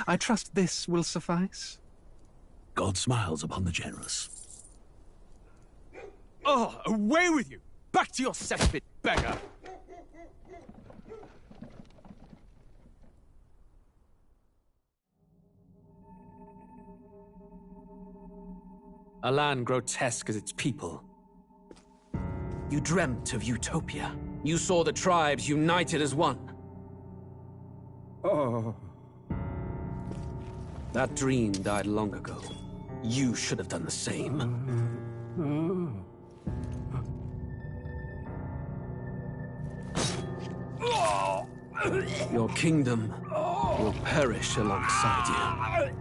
I trust this will suffice. God smiles upon the generous. Oh, away with you! Back to your cesspit, beggar! A land grotesque as its people. You dreamt of utopia. You saw the tribes united as one. Oh. That dream died long ago. You should have done the same. Your kingdom will perish alongside you.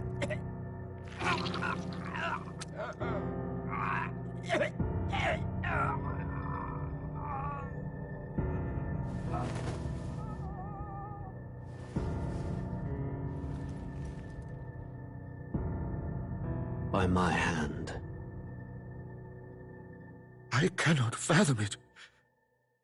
By my hand. I cannot fathom it.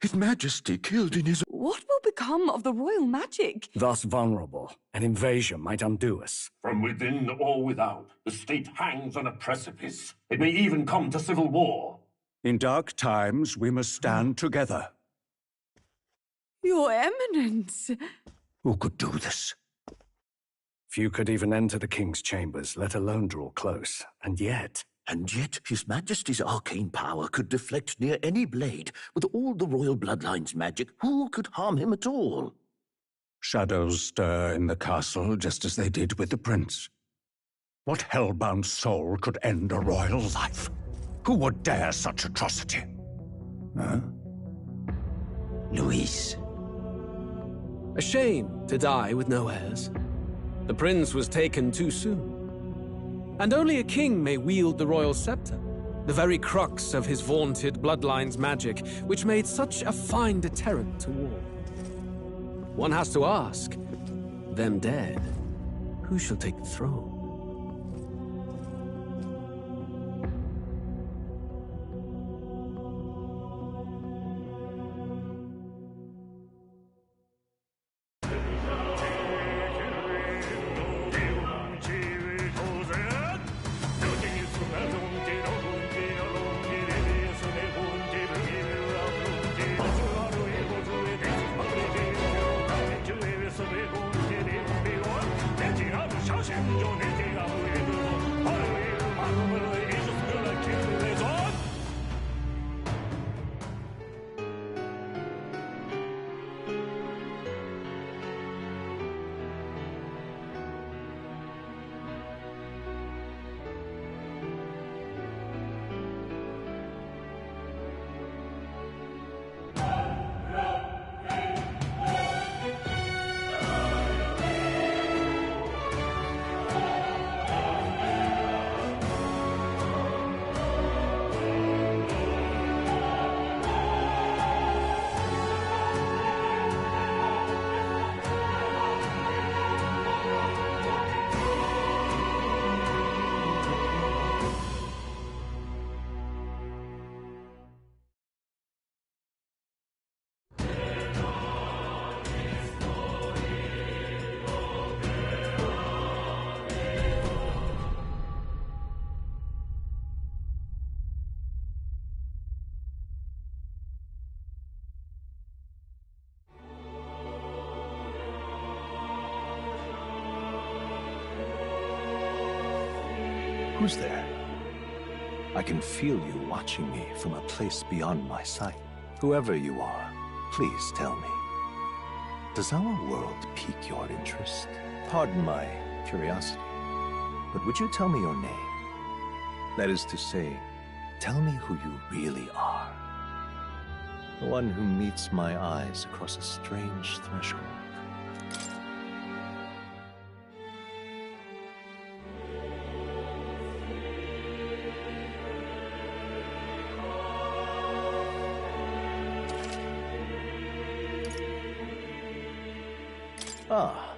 His Majesty killed in his... What will become of the royal magic? Thus vulnerable, an invasion might undo us. From within or without, the state hangs on a precipice. It may even come to civil war. In dark times, we must stand together. Your Eminence! Who could do this? Few could even enter the king's chambers, let alone draw close. And yet... And yet, His Majesty's arcane power could deflect near any blade. With all the royal bloodline's magic, who could harm him at all? Shadows stir in the castle just as they did with the prince. What hellbound soul could end a royal life? Who would dare such atrocity? Huh? Luis. A shame to die with no heirs. The prince was taken too soon. And only a king may wield the royal scepter, the very crux of his vaunted bloodline's magic, which made such a fine deterrent to war. One has to ask, them dead, who shall take the throne? Who's there? I can feel you watching me from a place beyond my sight. Whoever you are, please tell me. Does our world pique your interest? Pardon my curiosity, but would you tell me your name? That is to say, tell me who you really are. The one who meets my eyes across a strange threshold. Ah,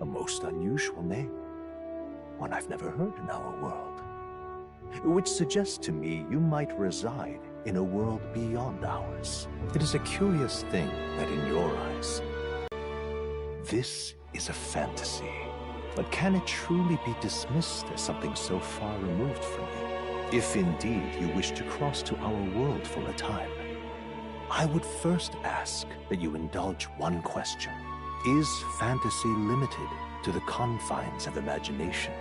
a most unusual name. One I've never heard in our world. Which suggests to me you might reside in a world beyond ours. It is a curious thing that in your eyes, this is a fantasy. But can it truly be dismissed as something so far removed from you? If indeed you wish to cross to our world for a time, I would first ask that you indulge one question. Is fantasy limited to the confines of imagination?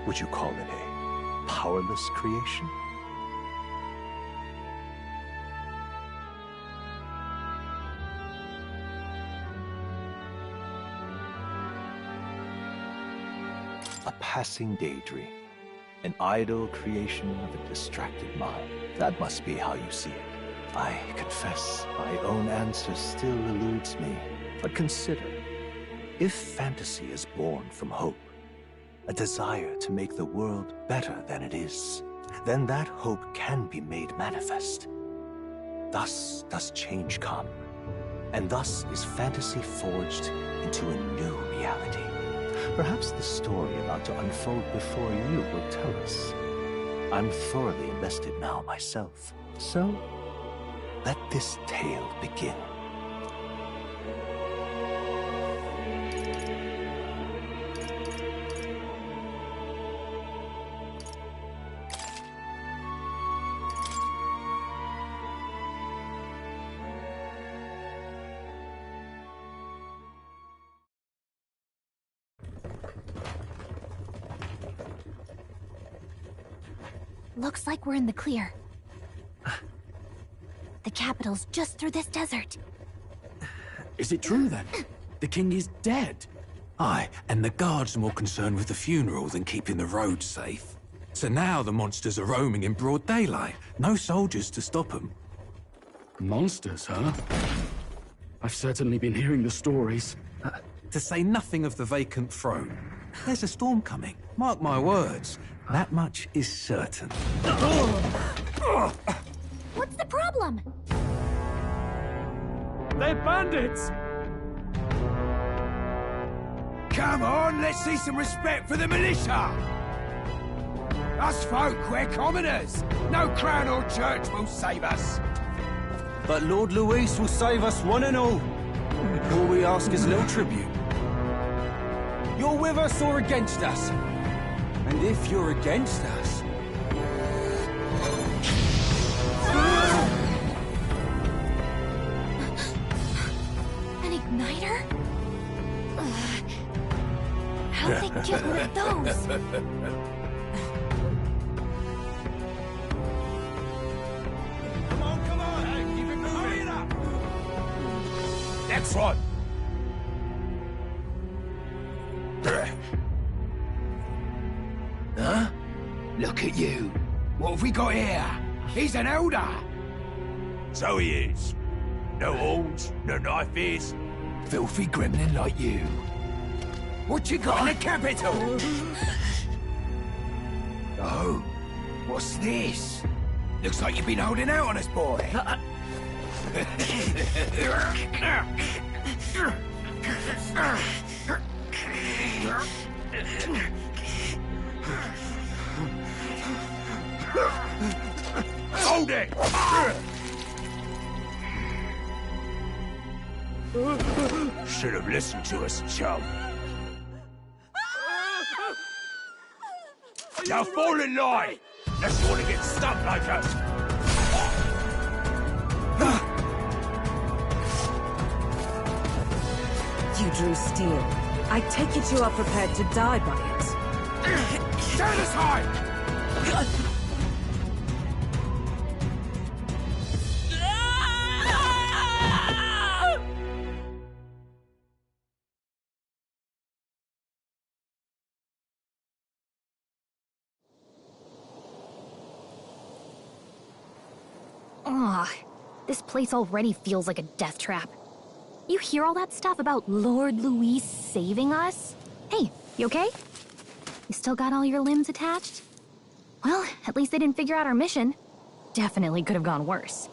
Would you call it a powerless creation? A passing daydream, an idle creation of a distracted mind. That must be how you see it. I confess, my own answer still eludes me. But consider, if fantasy is born from hope, a desire to make the world better than it is, then that hope can be made manifest. Thus does change come, and thus is fantasy forged into a new reality. Perhaps the story about to unfold before you will tell us. I'm thoroughly invested now myself, so let this tale begin. Looks like we're in the clear. The capital's just through this desert. Is it true then? The king is dead? Aye, and the guards are more concerned with the funeral than keeping the roads safe. So now the monsters are roaming in broad daylight. No soldiers to stop them. Monsters, huh? I've certainly been hearing the stories. To say nothing of the vacant throne. There's a storm coming, mark my words. That much is certain. What's the problem? They're bandits! Come on, let's see some respect for the militia! Us folk, we're commoners. No crown or church will save us. But Lord Luis will save us one and all. All we ask is little tribute. You're with us or against us? And if you're against us... An igniter? How'd they get one of those? Come on, keep it moving. Hurry it up. Next one. Huh? Look at you. What have we got here? He's an elder. So he is. No horns, no knife is. Filthy gremlin like you. What you got in the capital? Oh, what's this? Looks like you've been holding out on us, boy. Hold it! Should have listened to us, chum. Now fall in line! Unless you want to get stuck like us. You drew steel. I take it you are prepared to die by it. Stand aside! Ugh, this place already feels like a death trap. You hear all that stuff about Lord Luis saving us? Hey, you okay? You still got all your limbs attached? Well, at least they didn't figure out our mission. Definitely could have gone worse.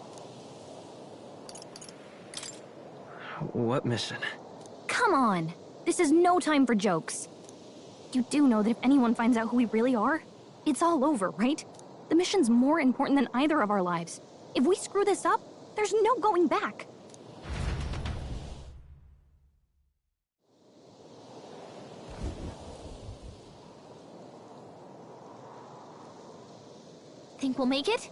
What mission? Come on! This is no time for jokes. You do know that if anyone finds out who we really are, it's all over, right? The mission's more important than either of our lives. If we screw this up, there's no going back. Think we'll make it?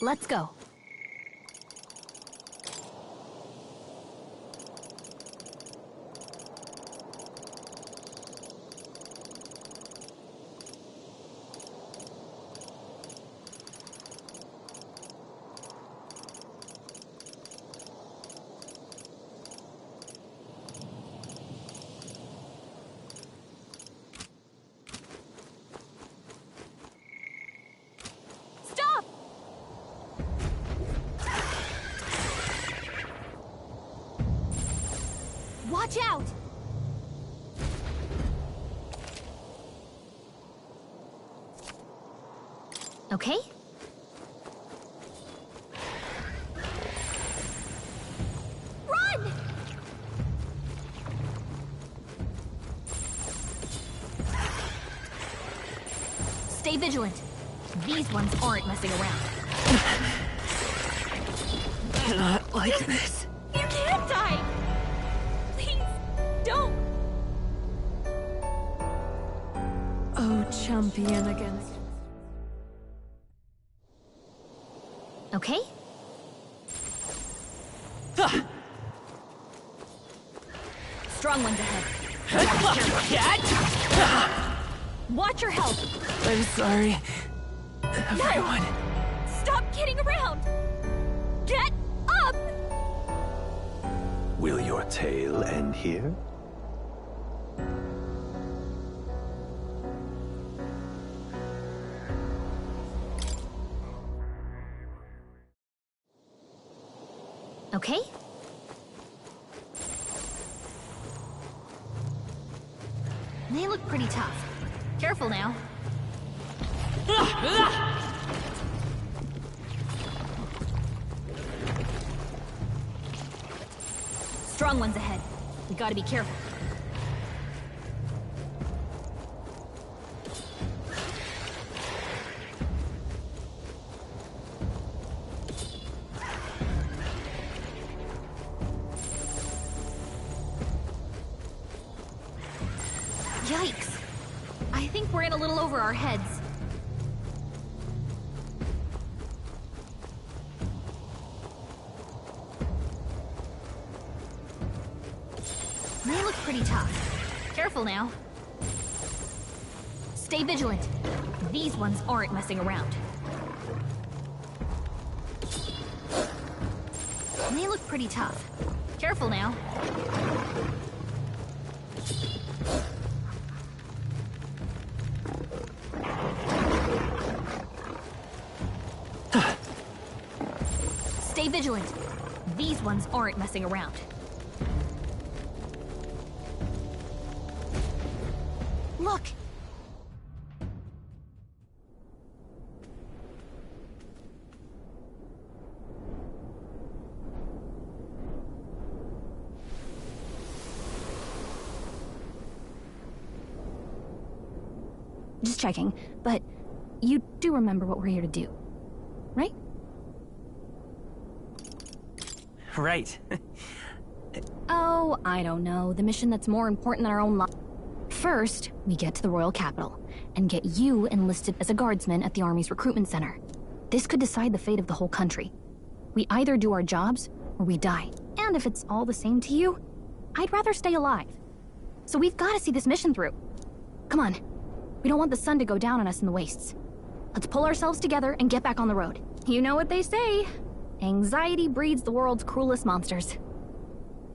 Let's go. Watch out! Okay? Run! Stay vigilant. These ones aren't messing around. Not like this. You can't die! Don't! Oh, champion against... Okay? Strong ones ahead. Watch your health! I'm sorry, everyone. No! Stop kidding around! Get up! Will your tale end here? Okay? They look pretty tough. Careful now. Strong ones ahead. We gotta be careful. Yikes. I think we're in a little over our heads. They look pretty tough. Careful now. Stay vigilant. These ones aren't messing around. They look pretty tough. Careful now. Stay vigilant. These ones aren't messing around. Look! Just checking, but you do remember what we're here to do, right? Right. Oh, I don't know. The mission that's more important than our own life. First, we get to the royal capital and get you enlisted as a guardsman at the army's recruitment center. This could decide the fate of the whole country. We either do our jobs or we die. And if it's all the same to you, I'd rather stay alive. So we've got to see this mission through. Come on. We don't want the sun to go down on us in the wastes. Let's pull ourselves together and get back on the road. You know what they say. Anxiety breeds the world's cruelest monsters.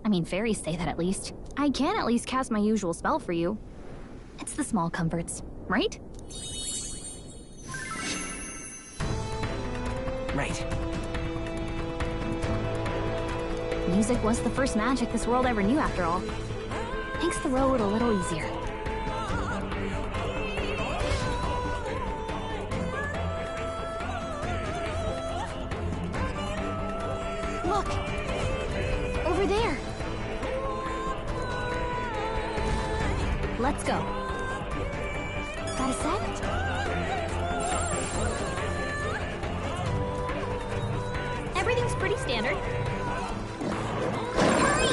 I mean, fairies say that at least. I can at least cast my usual spell for you. It's the small comforts, right? Right. Music was the first magic this world ever knew, after all. Makes the road a little easier. Look! Over there! Let's go. Got a set? Everything's pretty standard. Hurry!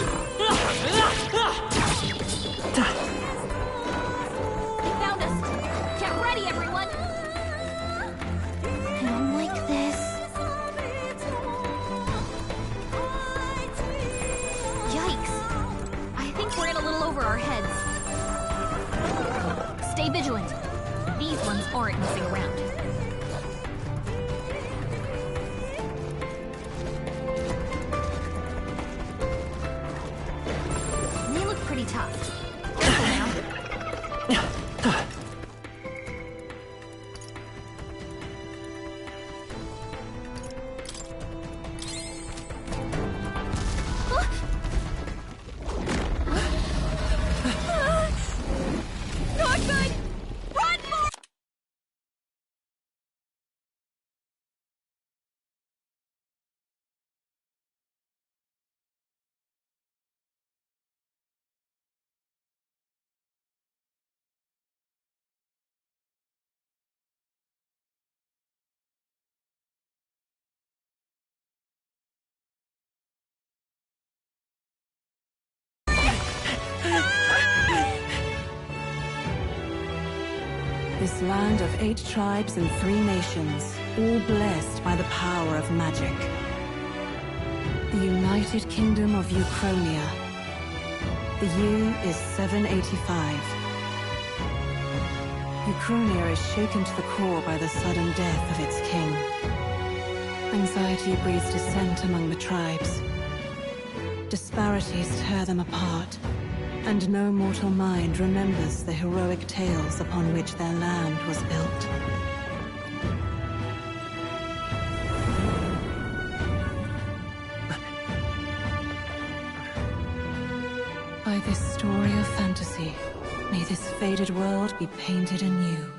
Stay vigilant. These ones aren't messing around. They look pretty tough. Careful now. Not good! Run more! This land of 8 tribes and 3 nations, all blessed by the power of magic. The United Kingdom of Uchronia. The year is 785. Uchronia is shaken to the core by the sudden death of its king. Anxiety breeds dissent among the tribes. Disparities tear them apart. And no mortal mind remembers the heroic tales upon which their land was built. By this story of fantasy, may this faded world be painted anew.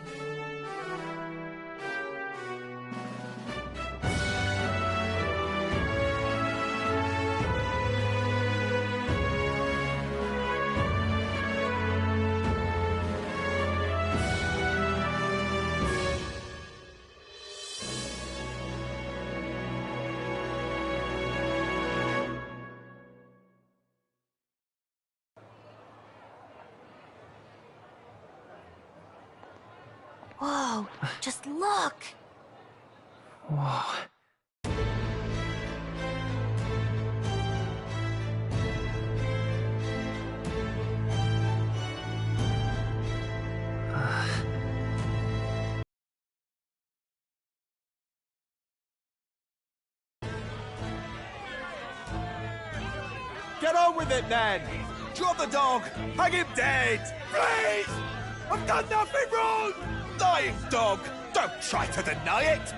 Whoa, just look! Whoa. Get on with it, then! Drop the dog! Hang him dead! Please! I've done nothing wrong! Lying dog! Don't try to deny it!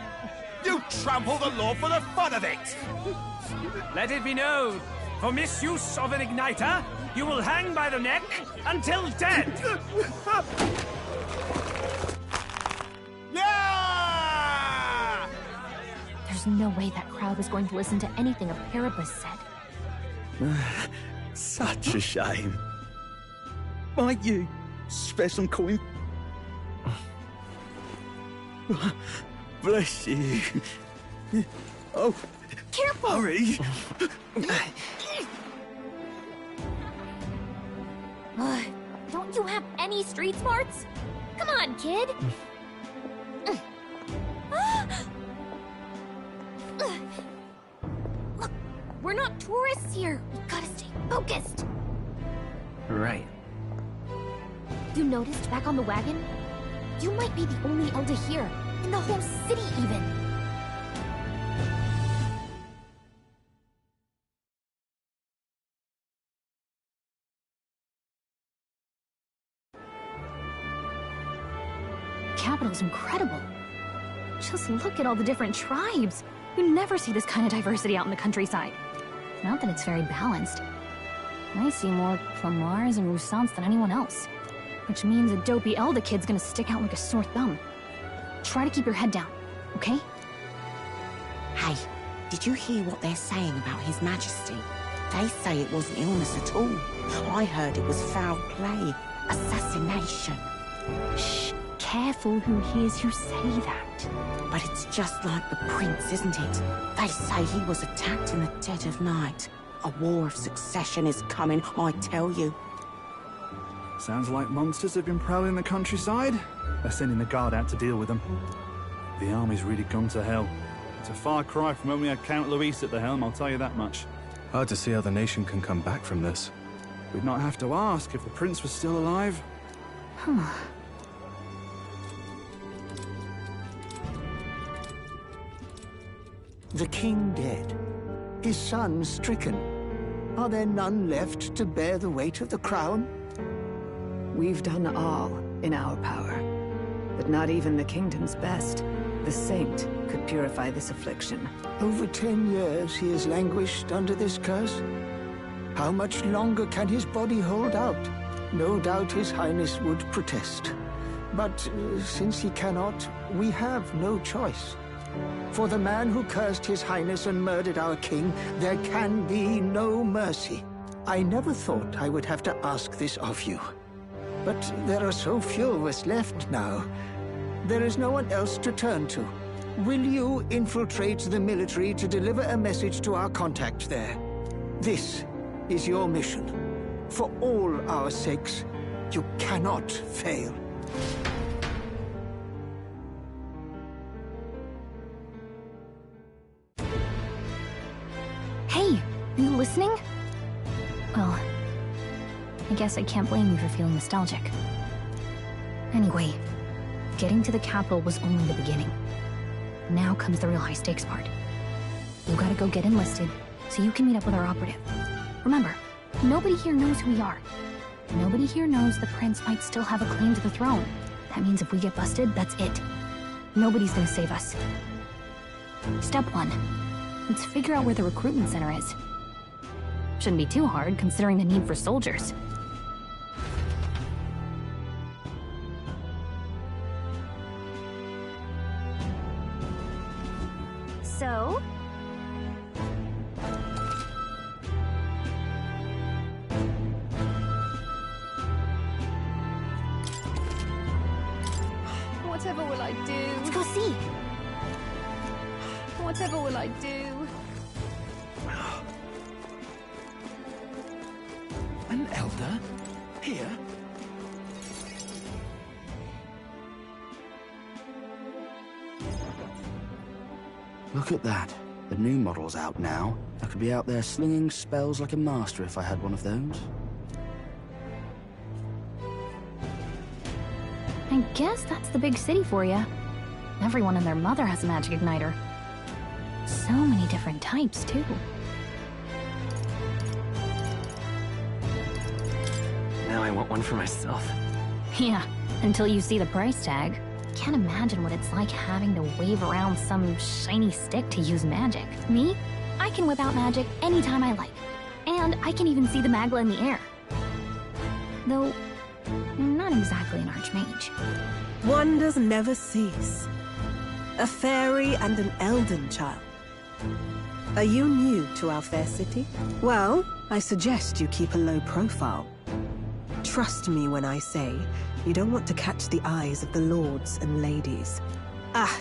You trample the law for the fun of it! Let it be known, for misuse of an igniter, you will hang by the neck until dead! Yeah! There's no way that crowd was going to listen to anything a Paribus said. Such a shame. Might you spare some coin? Bless you. Oh, careful! Hurry! Don't you have any street smarts? Come on, kid! Look, we're not tourists here. We gotta stay focused. Right. You noticed back on the wagon? You might be the only Elder here, in the whole city even. Capital's incredible. Just look at all the different tribes. You never see this kind of diversity out in the countryside. Not that it's very balanced. I see more Plamars and Roussants than anyone else. Which means a dopey Elder kid's gonna stick out like a sore thumb. Try to keep your head down, okay? Hey, did you hear what they're saying about His Majesty? They say it wasn't illness at all. I heard it was foul play, assassination. Shh, careful who hears you say that. But it's just like the prince, isn't it? They say he was attacked in the dead of night. A war of succession is coming, I tell you. Sounds like monsters have been prowling the countryside. They're sending the guard out to deal with them. The army's really gone to hell. It's a far cry from when we had Count Luis at the helm, I'll tell you that much. Hard to see how the nation can come back from this. We'd not have to ask if the prince was still alive. The king dead, his son stricken. Are there none left to bear the weight of the crown? We've done all in our power, but not even the kingdom's best, the saint, could purify this affliction. Over 10 years he has languished under this curse. How much longer can his body hold out? No doubt his highness would protest. But since he cannot, we have no choice. For the man who cursed his highness and murdered our king, there can be no mercy. I never thought I would have to ask this of you. But there are so few of us left now. There is no one else to turn to. Will you infiltrate the military to deliver a message to our contact there? This is your mission. For all our sakes, you cannot fail. Hey, are you listening? Well, I guess I can't blame you for feeling nostalgic. Anyway, getting to the capital was only the beginning. Now comes the real high-stakes part. You gotta go get enlisted, so you can meet up with our operative. Remember, nobody here knows who we are. Nobody here knows the prince might still have a claim to the throne. That means if we get busted, that's it. Nobody's gonna save us. Step 1. Let's figure out where the recruitment center is. Shouldn't be too hard, considering the need for soldiers. So? Whatever will I do? Let's go see. Whatever will I do? An elder? Here? Look at that. The new model's out now. I could be out there slinging spells like a master if I had one of those. I guess that's the big city for you. Everyone and their mother has a magic igniter. So many different types, too. Now I want one for myself. Yeah, until you see the price tag. Can't imagine what it's like having to wave around some shiny stick to use magic. Me? I can whip out magic anytime I like. And I can even see the magla in the air. Though, I'm not exactly an archmage. Wonders never cease. A fairy and an elden child. Are you new to our fair city? Well, I suggest you keep a low profile. Trust me when I say you don't want to catch the eyes of the lords and ladies. Ah,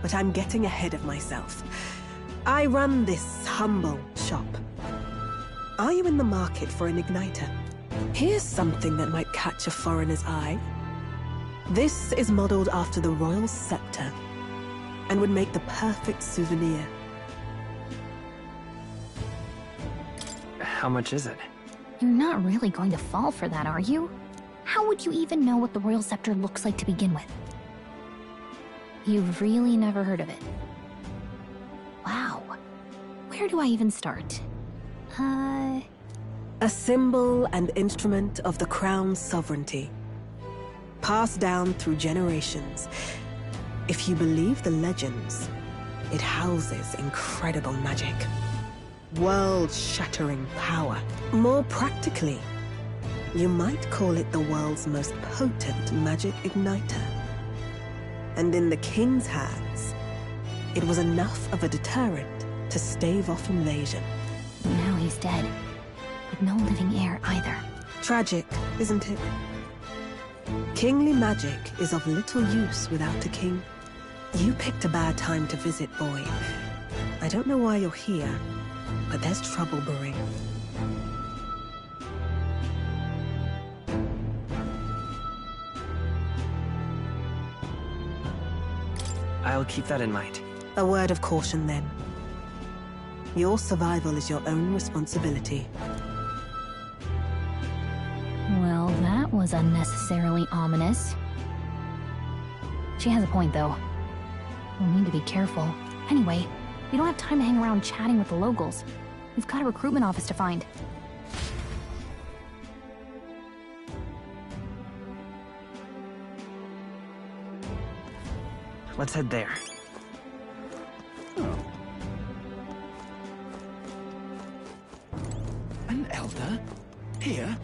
but I'm getting ahead of myself. I run this humble shop. Are you in the market for an igniter? Here's something that might catch a foreigner's eye. This is modeled after the royal scepter and would make the perfect souvenir. How much is it? You're not really going to fall for that, are you? How would you even know what the royal scepter looks like to begin with? You've really never heard of it. Wow. Where do I even start? A symbol and instrument of the crown's sovereignty. Passed down through generations. If you believe the legends, it houses incredible magic. World-shattering power. More practically, you might call it the world's most potent magic igniter. And in the king's hands, it was enough of a deterrent to stave off invasion. Now he's dead, with no living heir either. Tragic, isn't it? Kingly magic is of little use without a king. You picked a bad time to visit, boy. I don't know why you're here, but there's trouble brewing. I'll keep that in mind. A word of caution, then. Your survival is your own responsibility. Well, that was unnecessarily ominous. She has a point, though. We'll need to be careful. Anyway, We don't have time to hang around chatting with the locals. We've got a recruitment office to find. Let's head there. An elder? Here?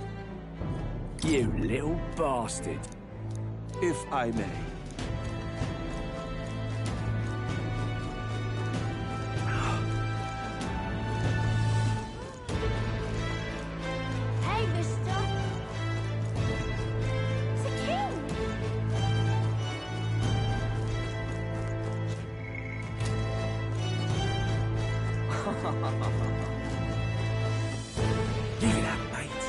You little bastard. If I may. Hey, mister. It's a king. Look at that, mate.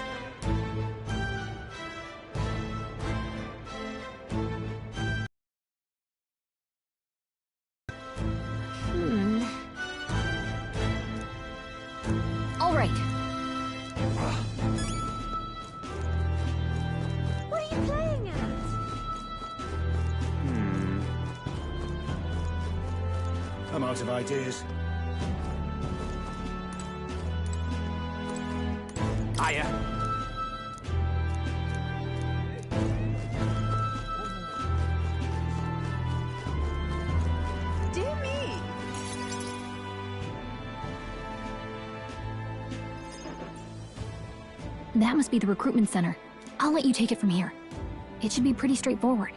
All right. What are you playing at? I'm out of ideas. Hiya. Dear me. That must be the recruitment center. I'll let you take it from here. It should be pretty straightforward.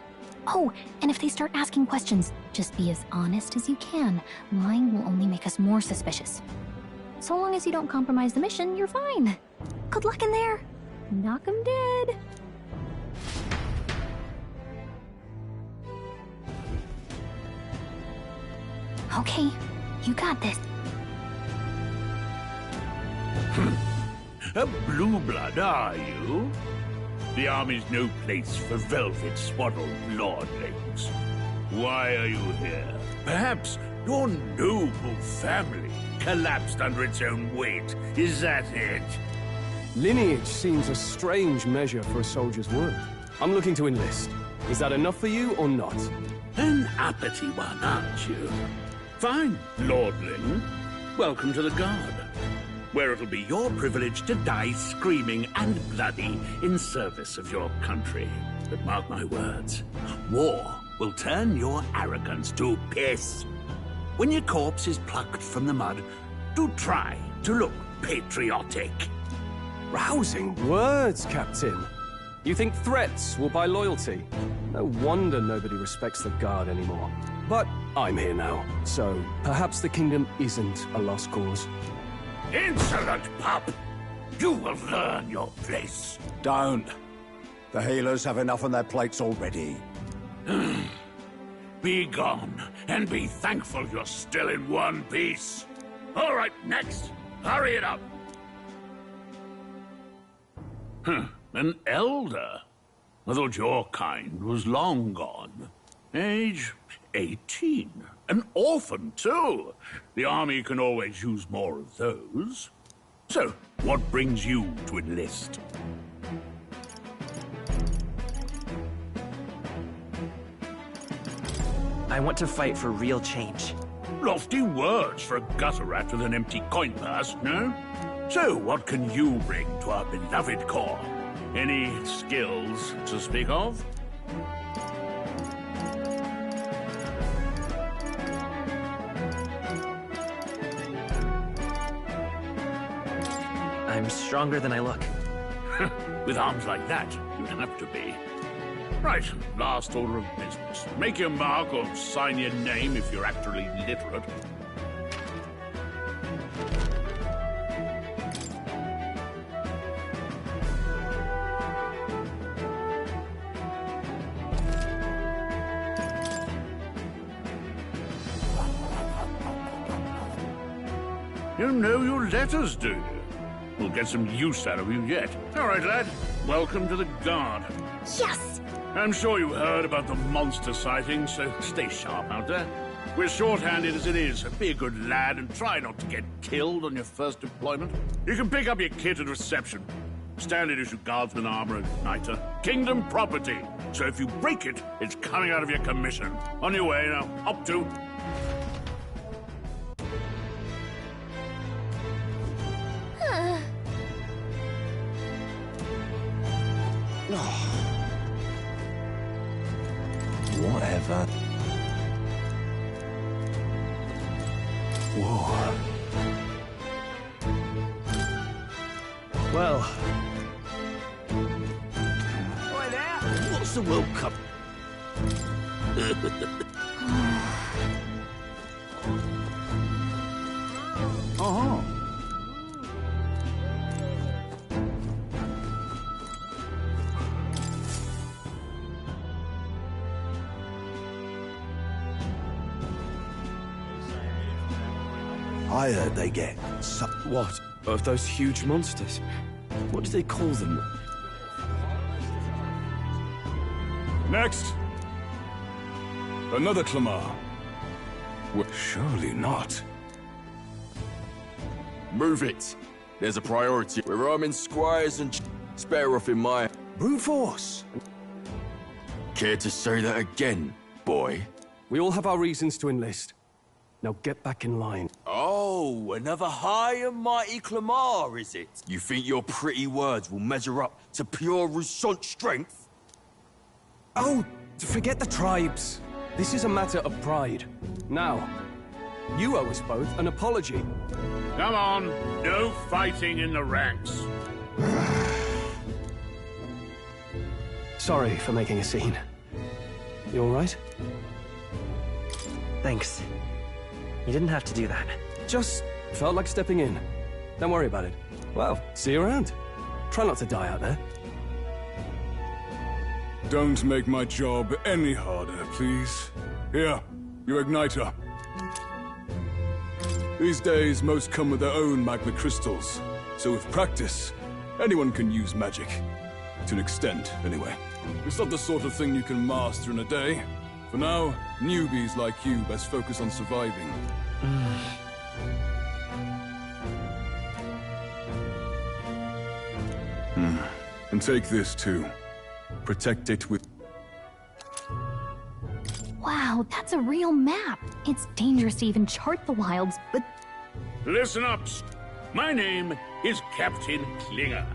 Oh, and if they start asking questions, just be as honest as you can. Lying will only make us more suspicious. So long as you don't compromise the mission, you're fine. Good luck in there. Knock 'em dead. Okay, you got this. A blue blood, are you? The army's no place for velvet-swaddled lordlings. Why are you here? Perhaps your noble family collapsed under its own weight. Is that it? Lineage seems a strange measure for a soldier's worth. I'm looking to enlist. Is that enough for you or not? An uppity one, aren't you? Fine, lordling. Welcome to the Guard, where it'll be your privilege to die screaming and bloody in service of your country. But mark my words, war will turn your arrogance to piss. When your corpse is plucked from the mud, do try to look patriotic. Rousing words, Captain. You think threats will buy loyalty? No wonder nobody respects the Guard anymore. But I'm here now, so perhaps the kingdom isn't a lost cause. Insolent pup! You will learn your place. Don't. The healers have enough on their plates already. Be gone, and be thankful you're still in one piece. All right, next. Hurry it up. An elder? I thought your kind was long gone. Age 18. An orphan, too. The army can always use more of those. So, what brings you to enlist? I want to fight for real change. Lofty words for a gutter rat with an empty coin purse, no? So, what can you bring to our beloved corps? Any skills to speak of? I'm stronger than I look. With arms like that, you'd have to be. Right, last order of business. Make your mark or sign your name if you're actually literate. You know your letters, do you? We'll get some use out of you yet. All right, lad. Welcome to the Guard. Yes! I'm sure you heard about the monster sighting, so stay sharp out there. We're short-handed as it is. Be a good lad and try not to get killed on your first deployment. You can pick up your kit at reception. Standard issue guardsman armor and igniter. Kingdom property. So if you break it, it's coming out of your commission. On your way now. Up to... Whatever. Whoa. Well. What's the World Cup? Uh-huh. I heard they get What? Of those huge monsters? What do they call them? Next! Another Clamar. Well, surely not. Move it. There's a priority. We're arming squires and spare off in my... Brute force! Care to say that again, boy? We all have our reasons to enlist. Now get back in line. Oh, another high and mighty Clamar, is it? You think your pretty words will measure up to pure Rousant strength? Oh, forget the tribes. This is a matter of pride. Now, you owe us both an apology. Come on, no fighting in the ranks. Sorry for making a scene. You all right? Thanks. You didn't have to do that. Just felt like stepping in. Don't worry about it. Well, see you around. Try not to die out there. Don't make my job any harder, please. Here, your igniter. These days, most come with their own magma crystals. So with practice, anyone can use magic. To an extent, anyway. It's not the sort of thing you can master in a day. For now, newbies like you best focus on surviving. And take this too. Protect it with... Wow, that's a real map. It's dangerous to even chart the wilds, but... Listen up. My name is Captain Klinger.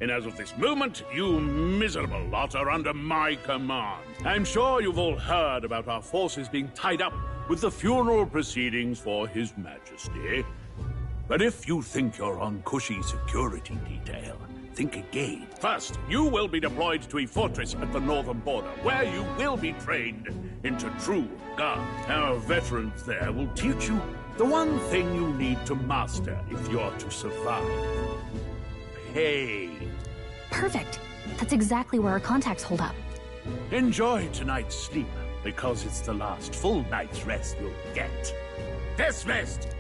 And as of this moment, you miserable lot are under my command. I'm sure you've all heard about our forces being tied up with the funeral proceedings for His Majesty. But if you think you're on cushy security detail, think again. First, you will be deployed to a fortress at the northern border, where you will be trained into true guard. Our veterans there will teach you the one thing you need to master if you're to survive. Hey. Perfect. That's exactly where our contacts hold up. Enjoy tonight's sleep, because it's the last full night's rest you'll get. Dismissed!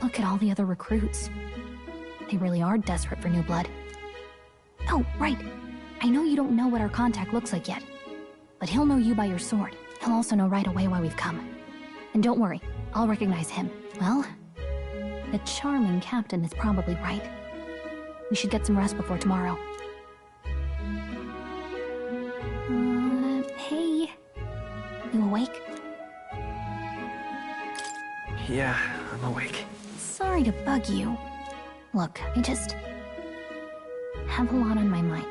Look at all the other recruits. They really are desperate for new blood. Oh, right. I know you don't know what our contact looks like yet, but he'll know you by your sword. He'll also know right away why we've come. And don't worry, I'll recognize him. Well, the charming captain is probably right. We should get some rest before tomorrow. Hey. You awake? Yeah, I'm awake. Sorry to bug you. Look, I just have a lot on my mind.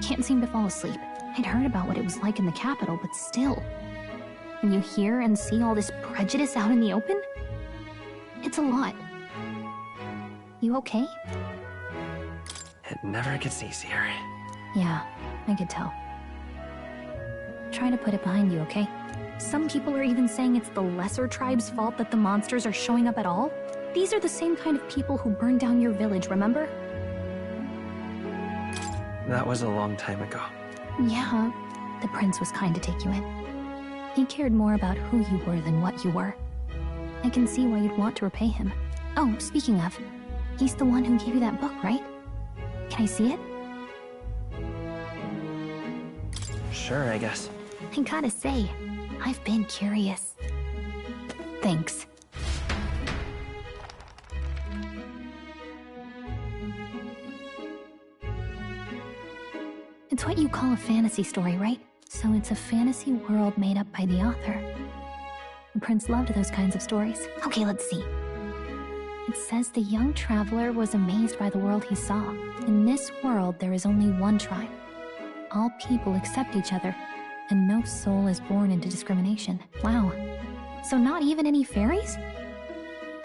Can't seem to fall asleep. I'd heard about what it was like in the capital, but still. When you hear and see all this prejudice out in the open, it's a lot. You okay? It never gets easier. Yeah, I could tell. Try to put it behind you, okay? Some people are even saying it's the lesser tribe's fault that the monsters are showing up at all. These are the same kind of people who burned down your village, remember? That was a long time ago. Yeah, the prince was kind to take you in. He cared more about who you were than what you were. I can see why you'd want to repay him. Oh, speaking of, he's the one who gave you that book, right? Can I see it? Sure, I guess. I gotta say, I've been curious. Thanks. It's what you call a fantasy story, right? So it's a fantasy world made up by the author. The prince loved those kinds of stories. Okay, let's see. It says the young traveler was amazed by the world he saw. In this world, there is only one tribe. All people accept each other, and no soul is born into discrimination. Wow. So not even any fairies?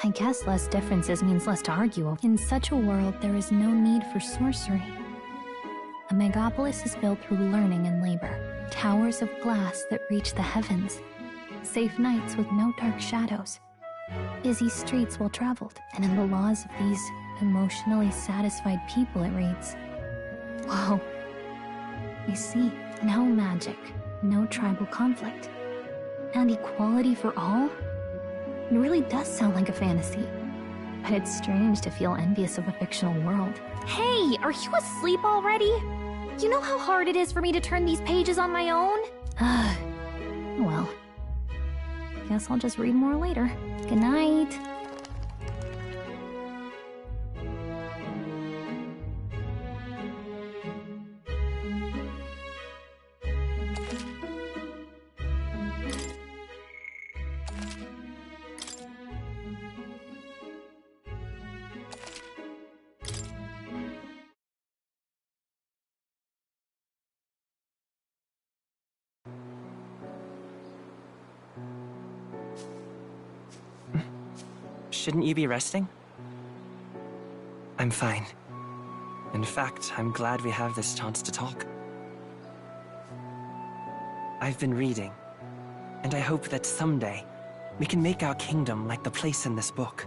I guess less differences means less to argue over. In such a world, there is no need for sorcery. A megapolis is built through learning and labor. Towers of glass that reach the heavens. Safe nights with no dark shadows. Busy streets well traveled. And in the laws of these emotionally satisfied people, it reads, whoa. You see, no magic, no tribal conflict, and equality for all? It really does sound like a fantasy. But it's strange to feel envious of a fictional world. Hey, are you asleep already? You know how hard it is for me to turn these pages on my own? Well, guess I'll just read more later. Good night. Shouldn't you be resting? I'm fine. In fact, I'm glad we have this chance to talk. I've been reading, and I hope that someday we can make our kingdom like the place in this book.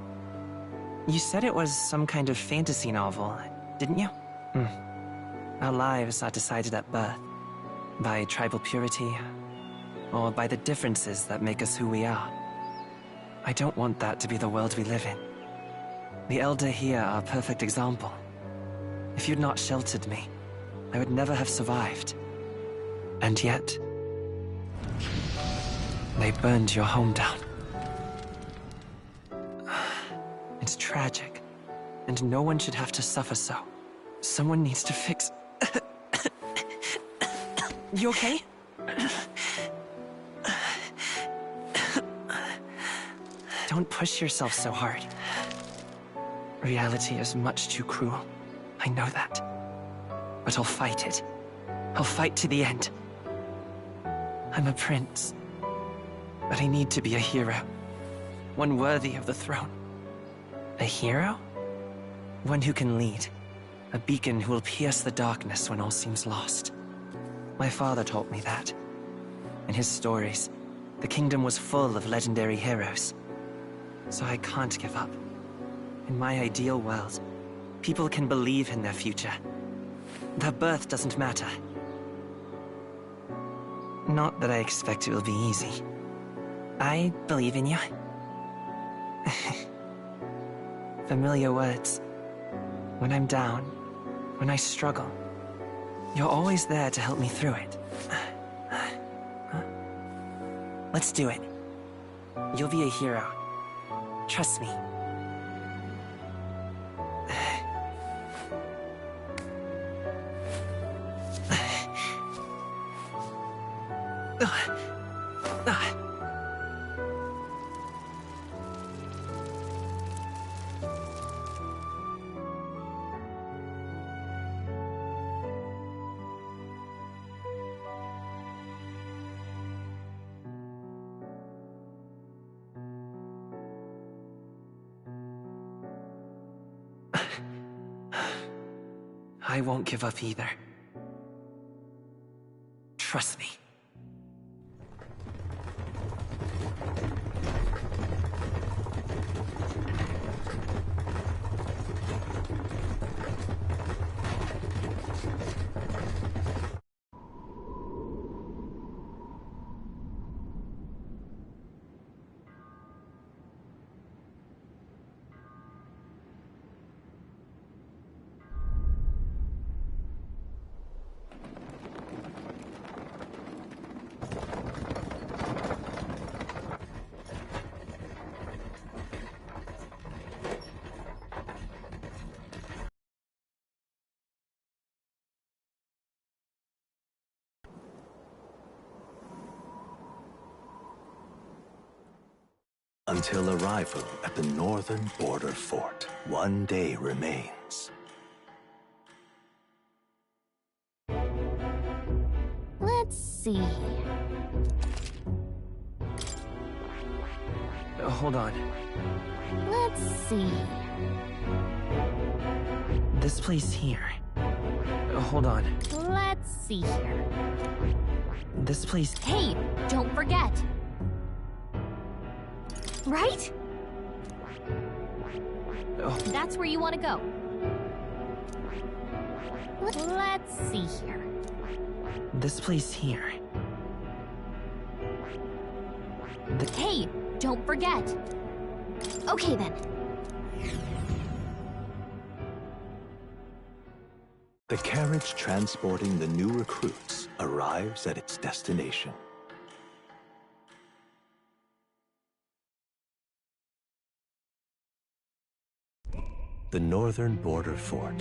You said it was some kind of fantasy novel, didn't you? Our lives are decided at birth, by tribal purity, or by the differences that make us who we are. I don't want that to be the world we live in. The Elder here are a perfect example. If you'd not sheltered me, I would never have survived. And yet, they burned your home down. It's tragic, and no one should have to suffer so. Someone needs to fix... You okay? Don't push yourself so hard. Reality is much too cruel. I know that. But I'll fight it. I'll fight to the end. I'm a prince. But I need to be a hero. One worthy of the throne. A hero? One who can lead. A beacon who will pierce the darkness when all seems lost. My father taught me that. In his stories, the kingdom was full of legendary heroes. So I can't give up. In my ideal world, people can believe in their future. Their birth doesn't matter. Not that I expect it will be easy. I believe in you. Familiar words. When I'm down, when I struggle, you're always there to help me through it. Let's do it. You'll be a hero. Trust me. I won't give up either. Trust me. until arrival at the northern border fort. One day remains. Let's see. Hold on. Let's see. This place here. Hold on. Let's see here. This place... Hey, don't forget. Right? Oh. That's where you want to go. Let's see here. This place here. Hey, don't forget. Okay then. The carriage transporting the new recruits arrives at its destination. The northern border fort.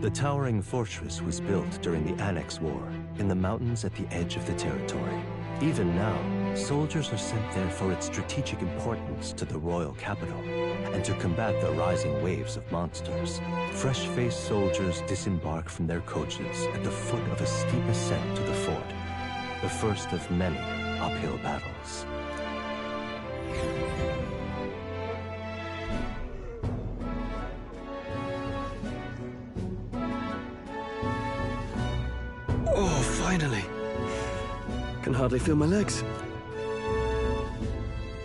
The towering fortress was built during the Annex War in the mountains at the edge of the territory. Even now, soldiers are sent there for its strategic importance to the royal capital and to combat the rising waves of monsters. Fresh-faced soldiers disembark from their coaches at the foot of a steep ascent to the fort, the first of many uphill battles. Oh, finally. Can hardly feel my legs.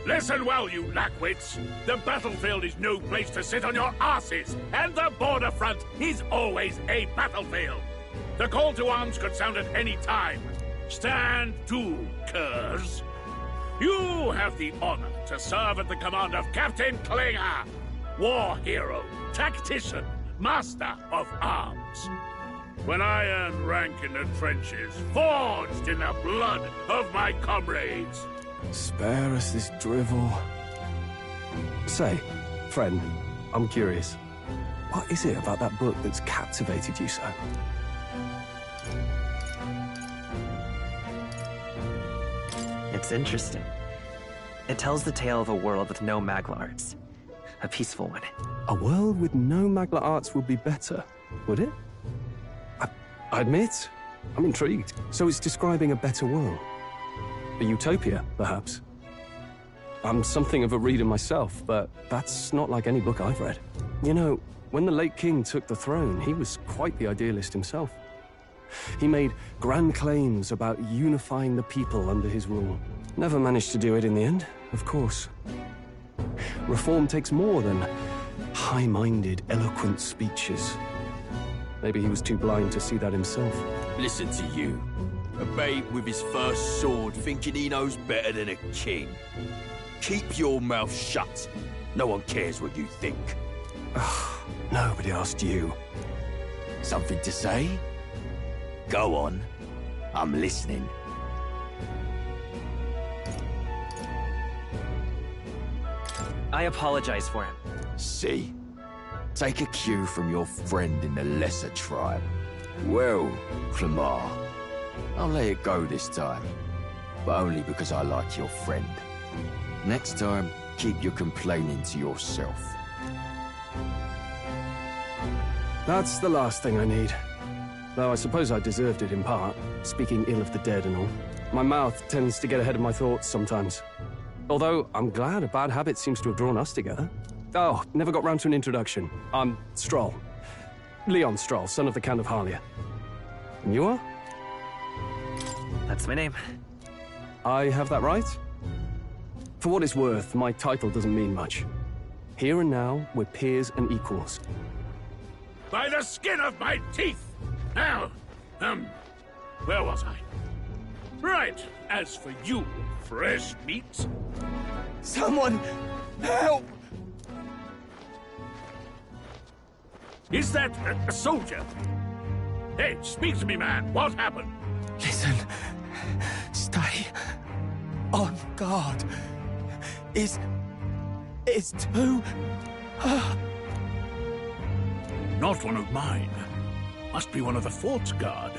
Listen well, you lackwits. The battlefield is no place to sit on your asses, and the border front is always a battlefield. The call to arms could sound at any time. Stand to, curs. You have the honor to serve at the command of Captain Klinger, war hero, tactician, master of arms. When I earned rank in the trenches, forged in the blood of my comrades. Spare us this drivel. Say, friend, I'm curious. What is it about that book that's captivated you so? It's interesting. It tells the tale of a world with no Magla arts. A peaceful one. A world with no Magla arts would be better, would it? I admit, I'm intrigued. So it's describing a better world. A utopia, perhaps. I'm something of a reader myself, but that's not like any book I've read. You know, when the late king took the throne, he was quite the idealist himself. He made grand claims about unifying the people under his rule. Never managed to do it in the end, of course. Reform takes more than high-minded, eloquent speeches. Maybe he was too blind to see that himself. Listen to you. A babe with his first sword thinking he knows better than a king. Keep your mouth shut. No one cares what you think. Nobody asked you. Something to say? Go on. I'm listening. I apologize for him. See? Take a cue from your friend in the lesser tribe. Well, Clamar, I'll let it go this time. But only because I like your friend. Next time, keep your complaining to yourself. That's the last thing I need. Though I suppose I deserved it in part, speaking ill of the dead and all. My mouth tends to get ahead of my thoughts sometimes. Although, I'm glad a bad habit seems to have drawn us together. Oh, never got round to an introduction. I'm Stroll. Leon Stroll, son of the Count of Harlia. And you are? That's my name. I have that right? For what it's worth, my title doesn't mean much. Here and now, we're peers and equals. By the skin of my teeth! Now, where was I? Right, as for you, fresh meat... Someone, help! Is that a soldier? Hey, speak to me, man. What happened? Listen. Stay on guard. It's too... Not one of mine. Must be one of the fort's guard.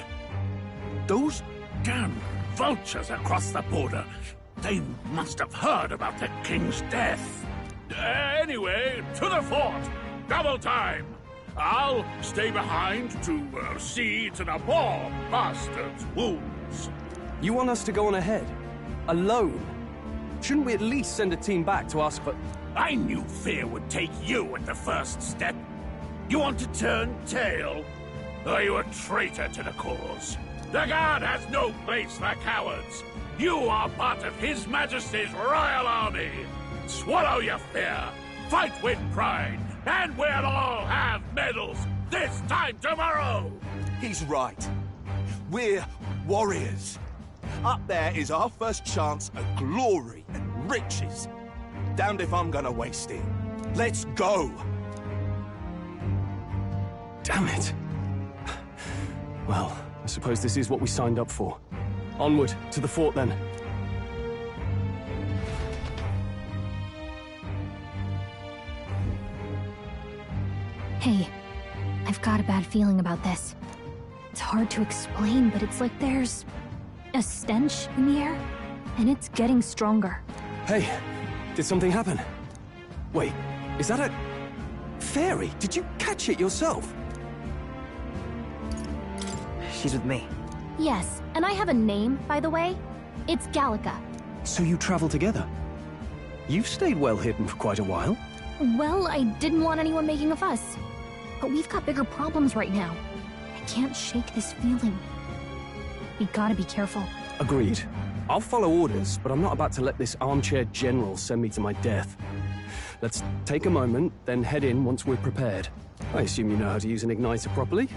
Those damn vultures across the border. They must have heard about the king's death. Anyway, to the fort! Double time! I'll stay behind to see to the poor bastard's wounds. You want us to go on ahead? Alone? Shouldn't we at least send a team back to ask for... I knew fear would take you at the first step. You want to turn tail? Are you a traitor to the cause? The Guard has no place for cowards. You are part of His Majesty's Royal Army. Swallow your fear, fight with pride, and we'll all have medals this time tomorrow! He's right. We're warriors. Up there is our first chance at glory and riches. Damned if I'm gonna waste it. Let's go! Damn it. Well, I suppose this is what we signed up for. Onward, to the fort then. Hey, I've got a bad feeling about this. It's hard to explain, but it's like there's a stench in the air, and it's getting stronger. Hey, did something happen? Wait, is that a... fairy? Did you catch it yourself? She's with me. Yes, and I have a name, by the way. It's Gallica. So you travel together? You've stayed well hidden for quite a while. Well, I didn't want anyone making a fuss. But we've got bigger problems right now. I can't shake this feeling. We gotta be careful. Agreed. I'll follow orders, but I'm not about to let this armchair general send me to my death. Let's take a moment, then head in once we're prepared. I assume you know how to use an igniter properly?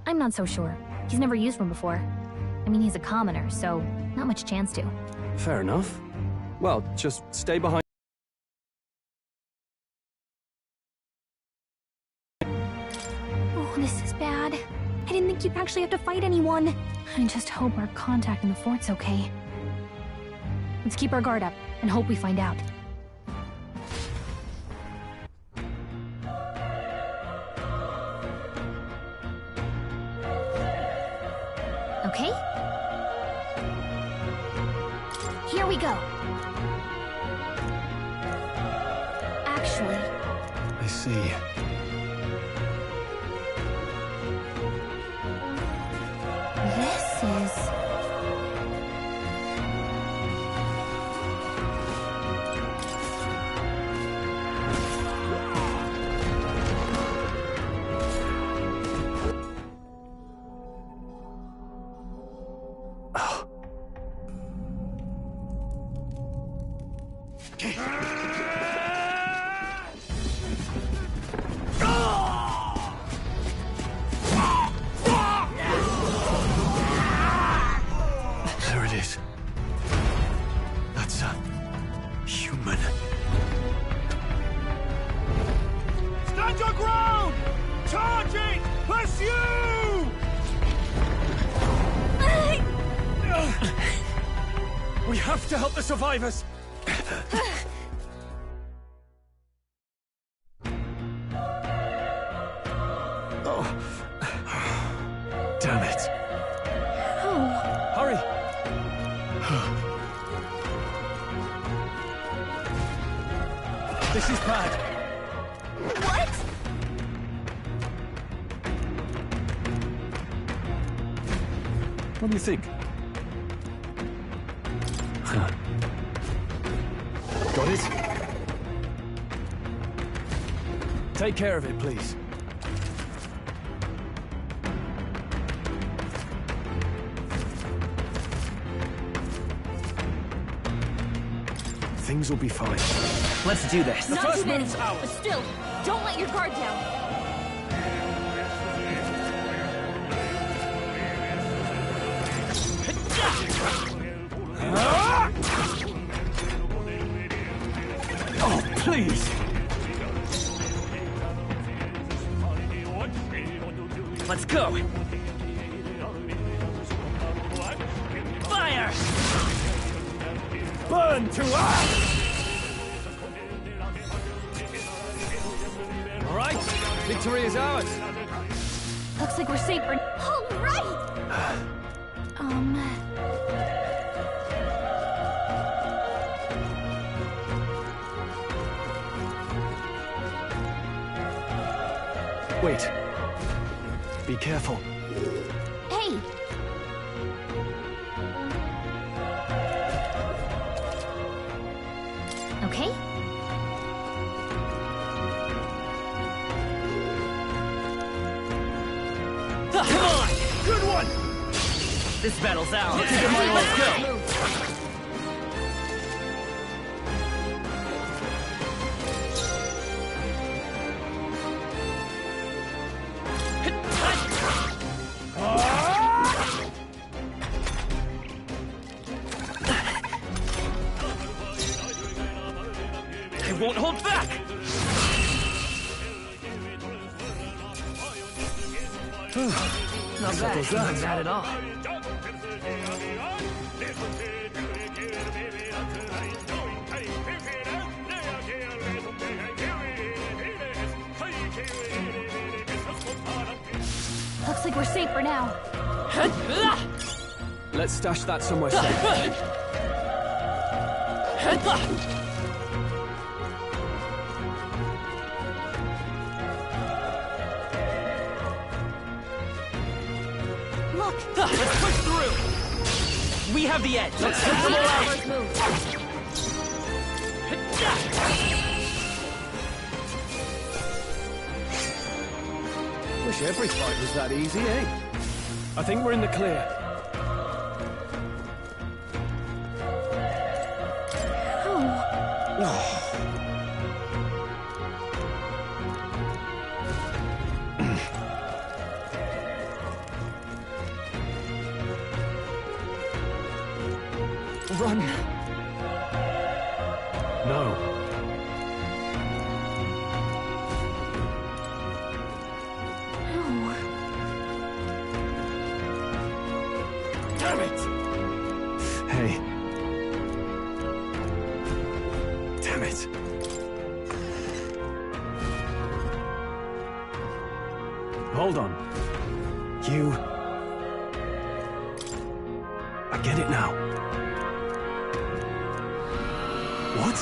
I'm not so sure. He's never used one before. I mean, he's a commoner, so not much chance to. Fair enough. Well, just stay behind. Oh, this is bad. I didn't think you'd actually have to fight anyone. I just hope our contact in the fort's okay. Let's keep our guard up and hope we find out. Okay? Here we go. Actually... I see. This is... There it is. That's a... human. Stand your ground! Charging! Pursue! We have to help the survivors! Oh. Damn it. Hurry! This is bad. What? What do you think? Got it? Take care of it, please. Things will be fine. Let's do this. Not too many, but still, don't let your guard down. Oh, please! Let's go! Fire! Burn to us! All right, victory is ours. Looks like we're safe for... All right! Wait. Be careful. Hey! Okay? Come on! Good one! This battle's ours. Yeah. Let's go! I won't hold back! Not bad. Not bad at all. Looks like we're safe for now. Let's stash that somewhere safe. Look! Let's push through! We have the edge! Let's get them all out! Wish every fight was that easy, eh? I think we're in the clear. Run! No. Damn it! Hey. Damn it. Hold on. You... I get it now. What?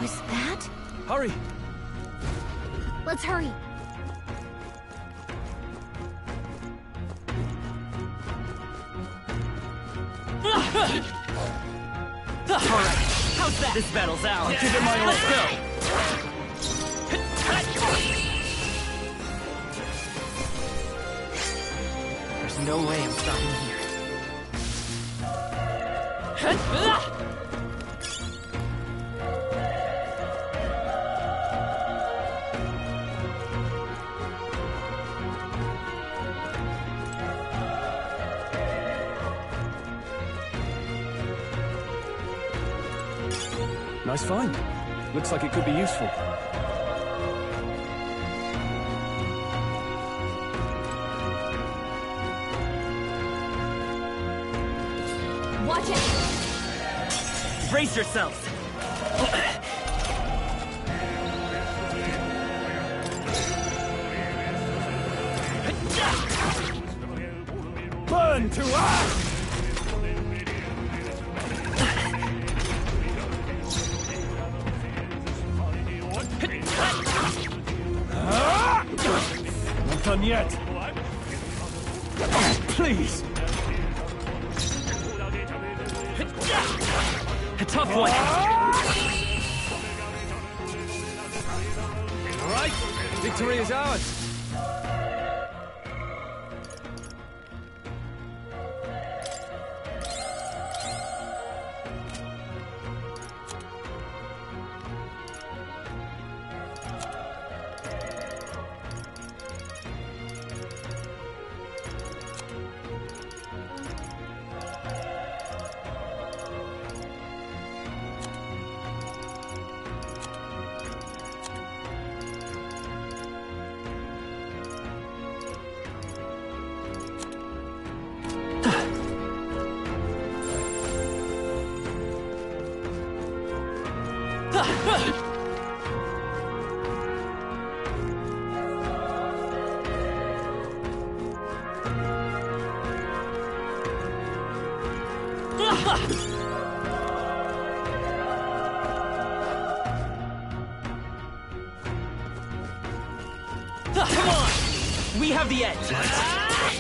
Was that? Hurry! Let's hurry. Alright, how's that? This battle's ours. Give it my all. Let's go! There's no way I'm stopping here. Nice find. Looks like it could be useful. Watch it! Brace yourselves! Burn to ash! Not done yet. Please! A tough one! All right, victory is ours. have the edge!